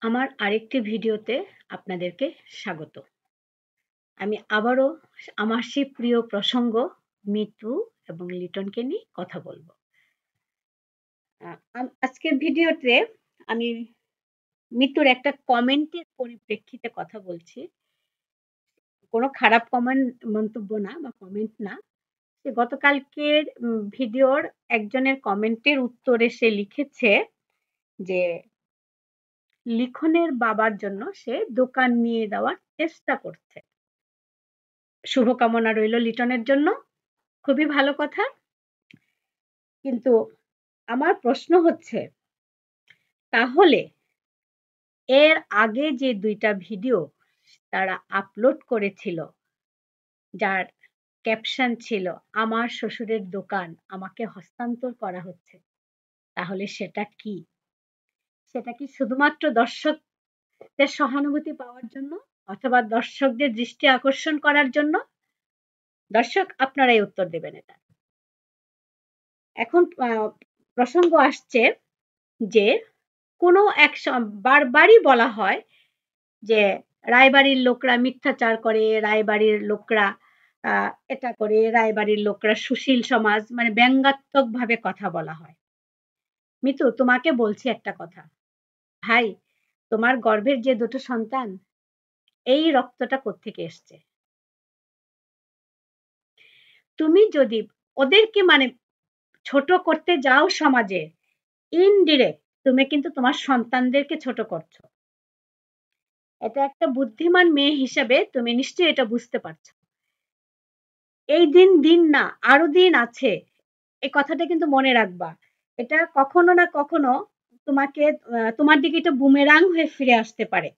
আমার আরেকটি ভিডিওতে আপনাদেরকে স্বাগত। আমি আবারও আমার সেই প্রিয় প্রসঙ্গ মিতু এবং লিটনকে নিয়ে কথা বলবো। আজকের ভিডিওতে আমি মিতুর একটা কমেন্টের পরিপ্রেক্ষিতে কথা বলছি। কোনো খারাপ মন্তব্য না বা কমেন্ট না। সে গতকালকের ভিডিওর একজনের কমেন্টের উত্তরে সে লিখেছে যে লিখনের বাবার জন্য সে দোকান নিয়ে দেওয়ার চেষ্টা করছে। শুভকামনা রইল লিটনের জন্য। খুবই ভালো কথা। কিন্তু আমার প্রশ্ন হচ্ছে, তাহলে এর আগে যে ২ টা ভিডিও তারা আপলোড করেছিল, যার ক্যাপশন ছিল, "আমার শ্বশুরের দোকান আমাকে হস্তান্তর করা হচ্ছে।" তাহলে সেটা কি? সেটা কি শুধুমাত্র দর্শকদের সহানুভূতি পাওয়ার জন্য? অথবা দর্শকদের দৃষ্টি আকর্ষণ করার জন্য? দর্শক আপনারাই উত্তর দেবেন এটা। এখন প্রসঙ্গ আসছে যে কোনো বারবারই বলা হয় যে রায়বাড়ির লোকরা মিথ্যাচার করে, রায়বাড়ির লোকরা এটা করে, রায়বাড়ির লোকরা সুশীল সমাজ, মানে ব্যঙ্গাত্মক ভাবে কথা বলা হয়। মিতু, তোমাকে বলছি একটা কথা, ভাই, তোমার গর্ভের যে দুটো সন্তান, এই রক্তটা কোত্থেকে এসছে? তুমি যদি ওদেরকে মানে ছোট করতে যাও সমাজে, ইনডিরেক্ট তুমি কিন্তু তোমার সন্তানদেরকে ছোট করছো। এটা একটা বুদ্ধিমান মেয়ে হিসেবে তুমি নিশ্চয়ই এটা বুঝতে পারছো। এই দিন না, আরো দিন আছে। এই কথাটা কিন্তু মনে রাখবা। এটা কখনো না কখনো তোমাকে তোমার দিকে এটা বুমেরাং হয়ে ফিরে আসতে পারে।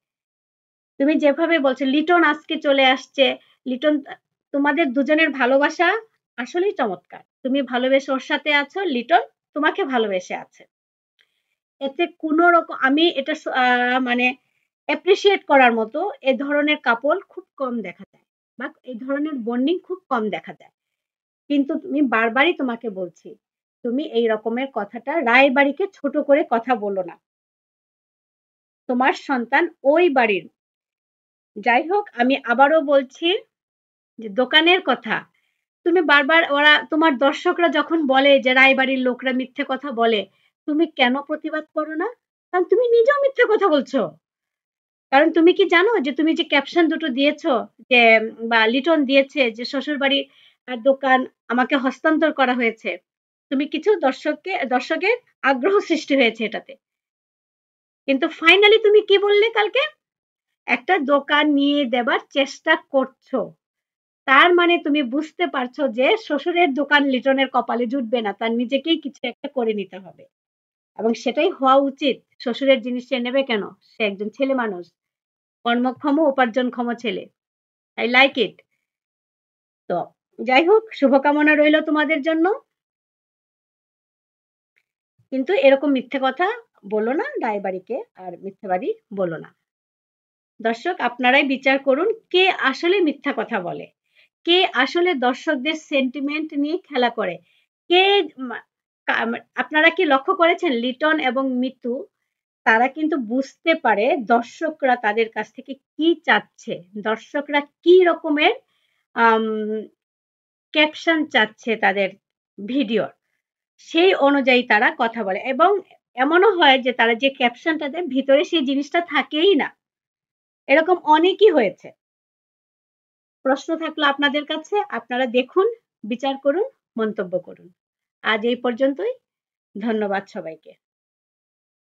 তুমি যেভাবে বলছো লিটন আজকে চলে আসছে, লিটন, তোমাদের দুজনের ভালোবাসা আসলেই চমৎকার। তুমি ভালোবেসে ওর সাথে আছো, লিটন তোমাকে ভালোবেসে আছে। এতে কোনো রকম আমি এটা মানে অ্যাপ্রিশিয়েট করার মতো এ ধরনের কাপল খুব কম দেখা যায় বা এই ধরনের বন্ডিং খুব কম দেখা যায়। কিন্তু তুমি বারবারই তোমাকে বলছি, তুমি এই রকমের কথাটা রায়বাড়িকে ছোট করে কথা বলো না। তোমার সন্তান ওই বাড়ির। যাই হোক, আমি আবারও বলছি যে দোকানের কথা তুমি বারবার, ওরা তোমার দর্শকরা যখন বলে যে রায়বাড়ির লোকরা মিথ্যে কথা বলে, তুমি কেন প্রতিবাদ করো না? কারণ তুমি নিজেও মিথ্যে কথা বলছো। কারণ তুমি কি জানো যে তুমি যে ক্যাপশন দুটো দিয়েছো, যে বা লিটন দিয়েছে যে শ্বশুরবাড়ির দোকান আমাকে হস্তান্তর করা হয়েছে, তুমি কিছু দর্শকের আগ্রহ সৃষ্টি হয়েছে এটাতে। কিন্তু ফাইনালি তুমি কি বললে কালকে? একটা দোকান নিয়ে দেবার চেষ্টা করছো। তার মানে তুমি বুঝতে পারছো যে শ্বশুরের দোকান লিটনের কপালে জুটবে না, তার নিজেকেই কিছু একটা করে নিতে হবে। এবং সেটাই হওয়া উচিত। শ্বশুরের জিনিস সে নেবে কেন? সে একজন ছেলে মানুষ, কর্মক্ষম উপার্জনক্ষম ছেলে। I like it. তো যাই হোক, শুভকামনা রইল তোমাদের জন্য। কিন্তু এরকম মিথ্যে কথা বলো না রায়বাড়িকে, আর মিথ্যাবাদী বলো না। দর্শক আপনারাই বিচার করুন কে আসলে মিথ্যা কথা বলে, কে আসলে দর্শকদের সেন্টিমেন্ট নিয়ে খেলা করে, কে আপনারা কি লক্ষ্য করেছেন লিটন এবং মিতু, তারা কিন্তু বুঝতে পারে দর্শকরা তাদের কাছ থেকে কি চাচ্ছে, দর্শকরা কি রকমের ক্যাপশন চাচ্ছে তাদের ভিডিওর, সেই অনুযায়ী তারা কথা বলে। এবং এমনও হয় যে তারা যে ক্যাপশনটা দেয় ভিতরে সেই জিনিসটা থাকেই না। এরকম অনেকই হয়েছে। প্রশ্ন থাকলো আপনাদের কাছে, আপনারা দেখুন, বিচার করুন, মন্তব্য করুন। আজ এই পর্যন্তই। ধন্যবাদ সবাইকে।